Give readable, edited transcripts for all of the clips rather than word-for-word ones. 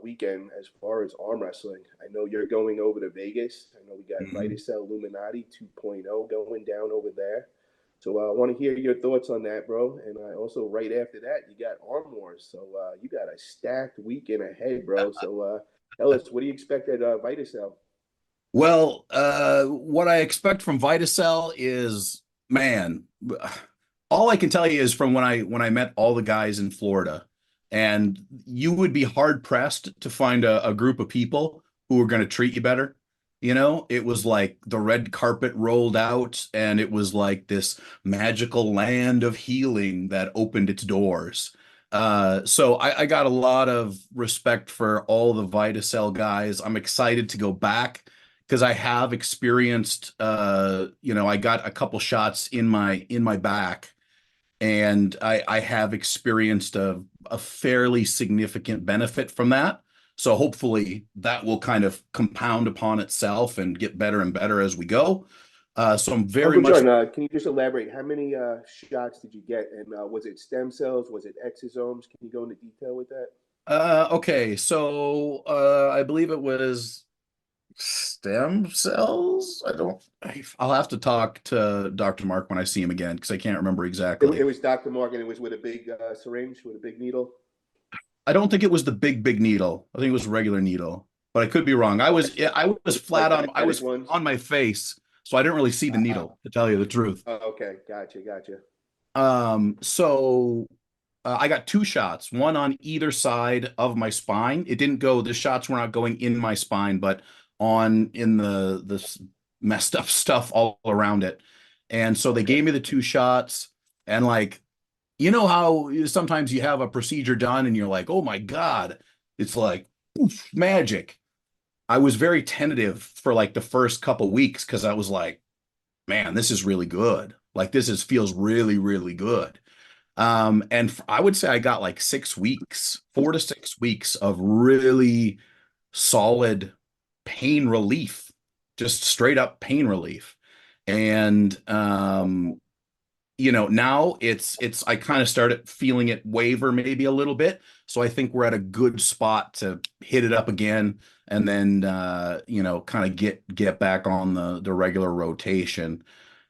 weekend as far as arm wrestling. I know you're going over to Vegas. I know we got Mhm. Vitacell Illuminati 2.0 going down over there. So I want to hear your thoughts on that, bro. And also right after that, you got Arm Wars. So you got a stacked weekend ahead, bro. So tell us, what do you expect at Vitacell? Well, what I expect from Vitacell is, man, all I can tell you is from when I met all the guys in Florida, and you would be hard pressed to find a group of people who are going to treat you better. It was like the red carpet rolled out, and it was like this magical land of healing that opened its doors. So I got a lot of respect for all the Vitacell guys. I'm excited to go back because I have experienced, I got a couple shots in my back, and I have experienced a fairly significant benefit from that. So hopefully that will kind of compound upon itself and get better and better as we go. So I'm very Uncle much John, can you just elaborate? How many shots did you get? And was it stem cells? Was it exosomes? Can you go into detail with that? okay. So I believe it was stem cells. I'll have to talk to Dr. Mark when I see him again because I can't remember It exactly. was Dr. Morgan. It was with a big syringe, with a big needle. I don't think it was the big needle. I think it was a regular needle, but I could be wrong. I was Gotcha. yeah, I was Like flat on I diabetic was ones. on my face, so I didn't really see the Uh, needle, to tell you the truth. okay, gotcha. So I got two shots, one on either side of my spine. It didn't go, the shots were not going in my spine, but on in the messed up stuff all around it. And so they Okay. gave me the two shots, and like, how sometimes you have a procedure done and you're like, oh my God, it's like poof, magic. I was very tentative for like the first couple weeks because I was like, man, this is really good. Like feels really, really good. And I would say I got like 6 weeks, 4 to 6 weeks of really solid pain relief, just straight up pain relief. And now it's I kind of started feeling it waver maybe a little bit. So I think we're at a good spot to hit it up again and then kind of get back on the regular rotation.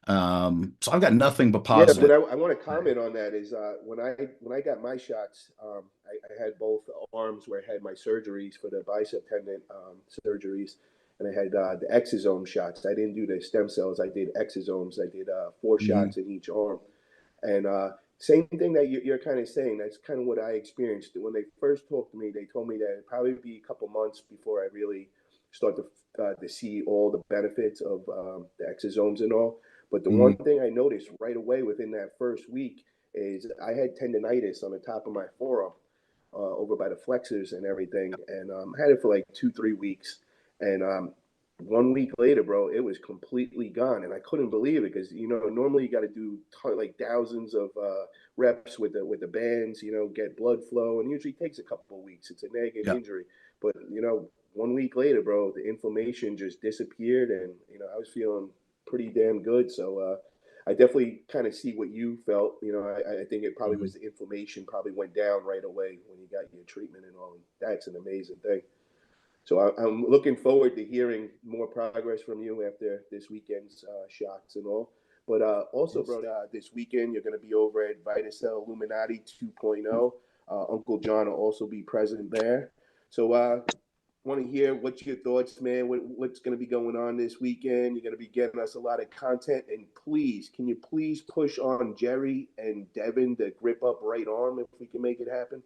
So I've got nothing but Yeah, what positive. I want to comment on that is when I got my shots, I had both arms where I had my surgeries for the bicep tendon surgeries, and I had the exosome shots. I didn't do the stem cells. I did exosomes. I did 4 shots in each arm, and same thing that you're kind of saying. That's kind of what I experienced when they first talked to me. They told me that it'd probably be a couple months before I really start to see all the benefits of the exosomes and all. But the one Mhm. thing I noticed right away within that first week is I had tendonitis on the top of my forearm, over by the flexors and everything, and had it for like 2 3 weeks. And 1 week later, bro, it was completely gone, and I couldn't believe it because normally you got to do like thousands of reps with the bands, get blood flow, and usually takes a couple of weeks. It's a nagging Yeah. injury, but 1 week later, bro, the inflammation just disappeared, and I was feeling pretty damn good. So I definitely kind of see what you felt. I think it probably Mhm. was the inflammation probably went down right away when you got your treatment and all. And that's an amazing thing. So I'm looking forward to hearing more progress from you after this weekend's shots and all. But also, Yes. bro, this weekend you're going to be over at Vitacell Illuminati 2.0. Uncle John will also be present there. So want to hear what's your thoughts, man. What's going to be going on this weekend? You're going to be getting us a lot of content, and please, can you please push on Jerry and Devin to grip up right arm if we can make it happen?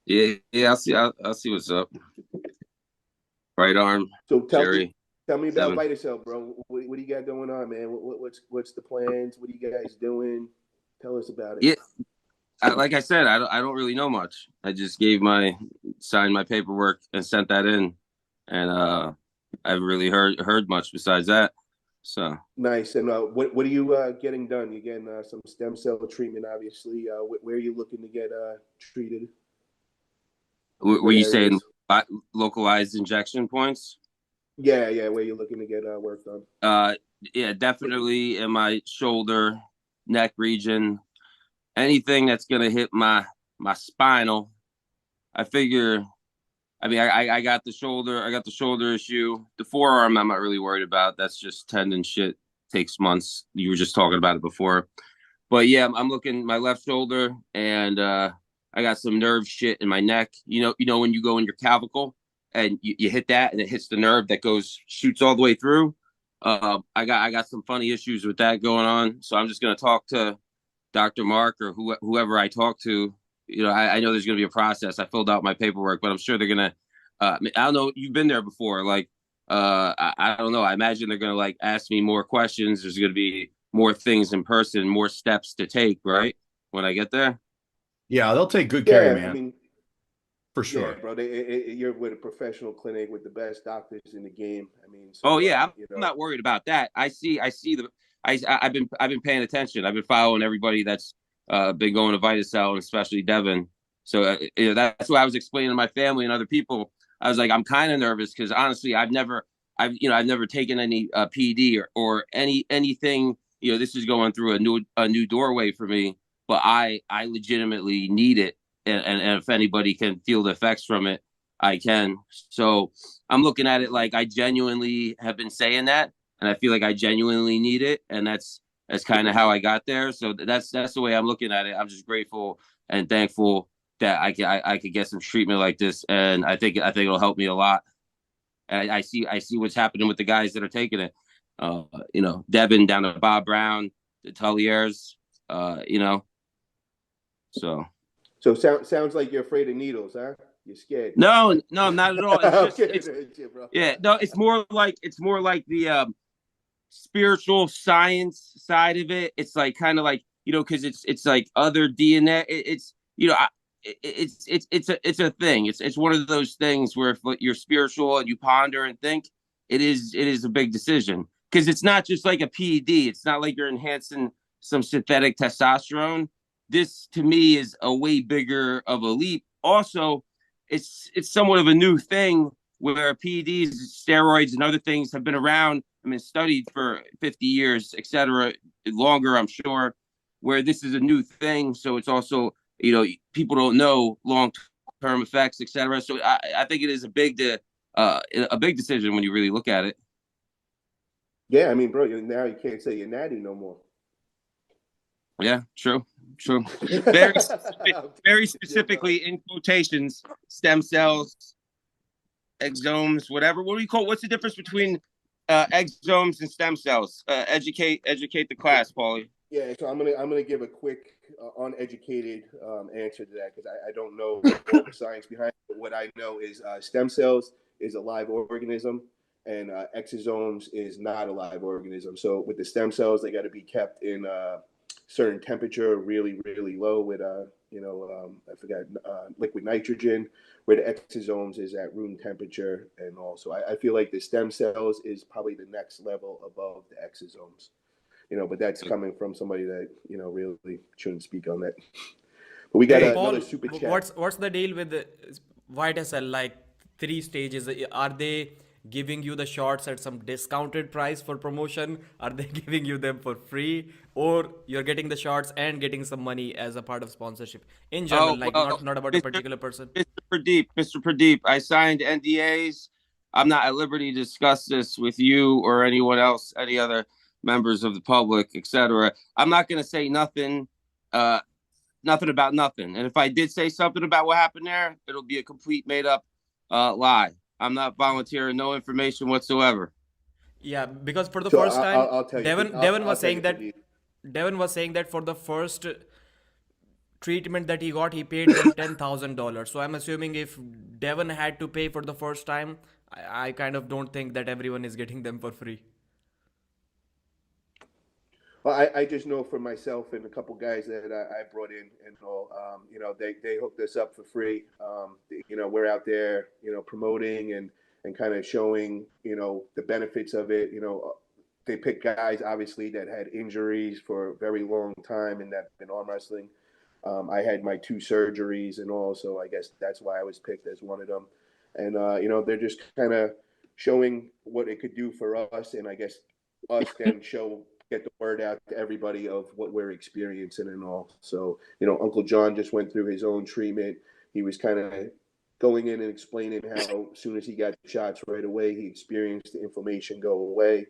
Yeah. I'll see what's up. Right arm, So Jerry, tell me about 7. Vitacell, bro. What do you got going on, man? What's the plans? What are you guys doing? Tell us about it. Yeah, like I said, I don't really know much. I just signed my paperwork and sent that in, and I haven't really heard much besides that. So Nice. And what are you getting done? You getting some stem cell treatment, obviously. Where are you looking to get treated? were What you saying areas? localized injection points? Yeah. Where are you looking to get work done? Uh, yeah, definitely in my shoulder, neck region, anything that's gonna hit my spinal I figure. I mean, I got the shoulder. I got the shoulder issue. The forearm, I'm not really worried about. That's just tendon shit. Takes months. You were just talking about it before. But yeah, I'm looking my left shoulder, and I got some nerve shit in my neck. You know when you go in your clavicle and you hit that, and it hits the nerve that shoots all the way through. I got some funny issues with that going on. So I'm just gonna talk to Dr. Mark or whoever I talk to. I know there's gonna be a process. I filled out my paperwork, but I'm sure they're gonna. I don't know. You've been there before, like. I don't know. I imagine they're gonna like ask me more questions. There's gonna be more things in person, more steps to take, right? When I get there. Yeah, they'll take good care of you, Yeah, I man, mean, for yeah, sure. bro. You're with a professional clinic with the best doctors in the game. I mean, Oh so yeah, you I'm know, not worried about that. I see I've been paying attention. I've been following everybody that's been going to Vitacell, and especially Devin. So that's why I was explaining to my family and other people. I was like, I'm kind of nervous because honestly, I've never taken any PD or anything. This is going through a new doorway for me. But I legitimately need it, and if anybody can feel the effects from it, I can. So I'm looking at it like I genuinely have been saying that, and I feel like I genuinely need it, and that's kind of how I got there. So that's the way I'm looking at it. I'm just grateful and thankful that I could get some treatment like this, and I think it'll help me a lot. And I see what's happening with the guys that are taking it. Devin down to Bob Brown, the Tulliers, you know. So so sounds like you're afraid of needles, huh? You're scared. no, not at all. It's I'm just kidding, it's bro. yeah, no, it's more like the spiritual science side of it. It's like kind of like because it's like other DNA. It's it's a thing. It's one of those things where if you're spiritual and you ponder and think, it is a big decision because it's not just like a PED. It's not like you're enhancing some synthetic testosterone. This to me is a way bigger of a leap. Also, it's somewhat of a new thing where PEDs, steroids, and other things have been around. I mean, studied for 50 years, et cetera, longer, I'm sure, where this is a new thing. So it's also, people don't know long-term effects, et cetera. So I think it is a big decision when you really look at it. Yeah, I mean, bro, now you can't say you're natty no more. Yeah, true. Very specific, I'm very yeah, bro. specifically in quotations, stem cells, exomes, whatever. What do you call? What's the difference between exomes and stem cells? Educate the class, Paulie. Yeah, so I'm gonna give a quick uneducated answer to that because I don't know all the science behind it. But what I know is stem cells is a live organism, and exosomes is not a live organism. So with the stem cells, they got to be kept in certain temperature, really really low with I forgot liquid nitrogen. Where the exosomes is at room temperature, and also I feel like the stem cells is probably the next level above the exosomes. But that's coming from somebody that really shouldn't speak on that. But we got Hey, another Paul, super chat. what's the deal with the Vitacell? Like three stages. Are they giving you the shots at some discounted price for promotion? Are they giving you them for free, or you're getting the shots and getting some money as a part of sponsorship in general? Oh Like well, not about a particular person. Mr. Pradeep, I signed NDAs. I'm not at liberty to discuss this with you or anyone else, any other members of the public, etc. I'm not going to say nothing, nothing about nothing. And if I did say something about what happened there, it'll be a complete made up lie. I'm not volunteering no information whatsoever. Yeah, because for the So first time, I'll tell you. Devin I'll was tell saying you, that Pradeep. Devin was saying that for the first treatment that he got, he paid them $10,000. So I'm assuming if Devon had to pay for the first time, I kind of don't think that everyone is getting them for free. Well, I just know for myself and a couple guys that I brought in and all, they hooked us up for free. We're out there, promoting and kind of showing, the benefits of it. They picked guys obviously that had injuries for a very long time and that been arm wrestling. I had my two surgeries and all, so I guess that's why I was picked as one of them. And they're just kind of showing what it could do for us, and I guess us then get the word out to everybody of what we're experiencing and all. So Uncle John just went through his own treatment. He was kind of going in and explaining how as soon as he got the shots right away, he experienced the inflammation go away.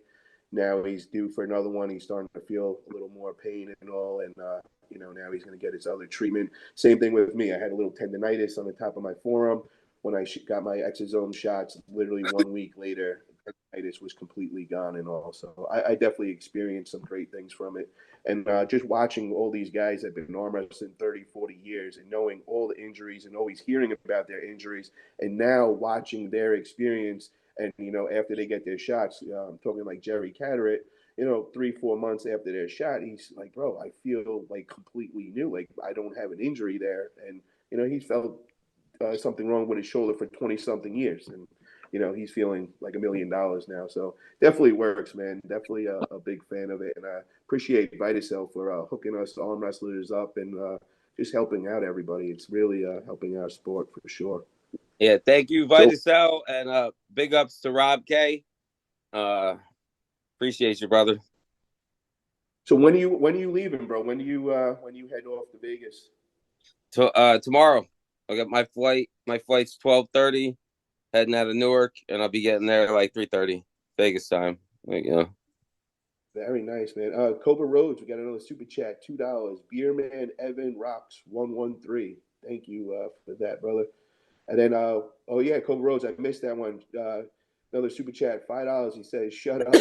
Now he's due for another one. He's starting to feel a little more pain and all, and now he's going to get his other treatment. Same thing with me. I had a little tendonitis on the top of my forearm when I got my exosome shots. Literally 1 week later, tendonitis was completely gone and all. So I definitely experienced some great things from it. And just watching all these guys that have been arm wrestling 30, 40 years and knowing all the injuries and always hearing about their injuries, and now watching their experience. And, after they get their shots, I'm talking like Jerry Catterett, 3-4 months after their shot, he's like, bro, I feel like completely new. Like I don't have an injury there. And, he's felt something wrong with his shoulder for 20 something years. And, he's feeling like $1 million now. So definitely works, man. Definitely a big fan of it. And I appreciate Vitacell for hooking us arm wrestlers up and just helping out everybody. It's really helping our sport for sure. Yeah, thank you, Vitacell, and big ups to Rob K. Appreciate you, brother. So when are you leaving, bro? When do you head off to Vegas? Tomorrow. I got my flight. My flight's 12:30, heading out of Newark, and I'll be getting there like 3:30 Vegas time. Very nice, man. Cobra Rhodes, we got another super chat, $2. Beerman Evan Rocks 113. Thank you for that, brother. And then, Cobra Rhodes, I missed that one. Another super chat, $5. He says, shut up.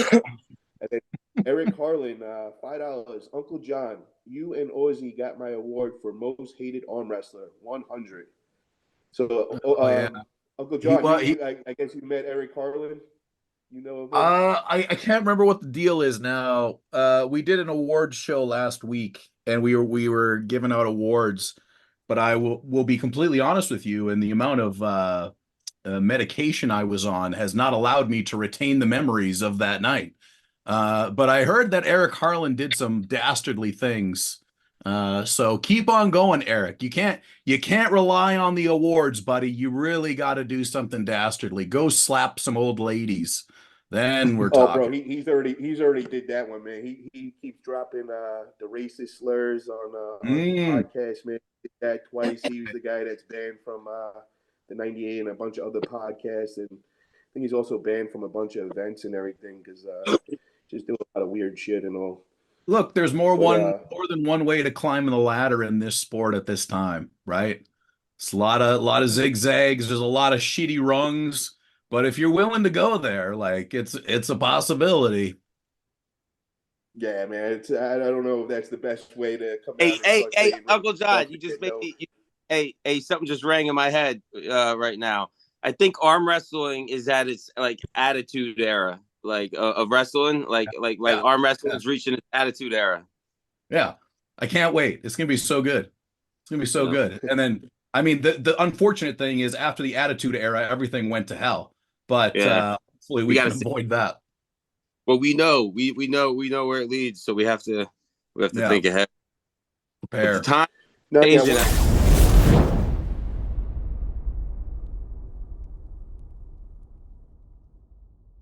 And then Eric Harlan, $5. Uncle John, you and Ozzy got my award for most hated arm wrestler, 100. So, Uncle John, I guess you met Eric Harlan. You know him? I can't remember what the deal is now. We did an awards show last week, and we were giving out awards. But I will be completely honest with you, and the amount of medication I was on has not allowed me to retain the memories of that night. But I heard that Eric Harlan did some dastardly things. So keep on going, Eric. You can't rely on the awards, buddy. You really got to do something dastardly. Go slap some old ladies. Then we're talking. Bro, he's already did that one, man. He keeps dropping the racist slurs on the podcast, man. He did that twice. He was the guy that's banned from the 98 and a bunch of other podcasts, and I think he's also banned from a bunch of events and everything because just doing a lot of weird shit and all. Look, there's more than one way to climb the ladder in this sport at this time, right? It's a lot of zigzags. There's a lot of shitty rungs. But if you're willing to go there, like it's a possibility. Yeah, man. I don't know if that's the best way to come out. Hey, Uncle John, you just made me. Hey, something just rang in my head right now. I think arm wrestling is at its like attitude era, like of wrestling, like arm wrestling is reaching its attitude era. Yeah, I can't wait. It's gonna be so good. It's gonna be so good. And then, I mean, the unfortunate thing is after the attitude era, everything went to hell. But hopefully we can avoid that. Well, we know where it leads, so we have to think ahead. Prepare. The time Now, changing.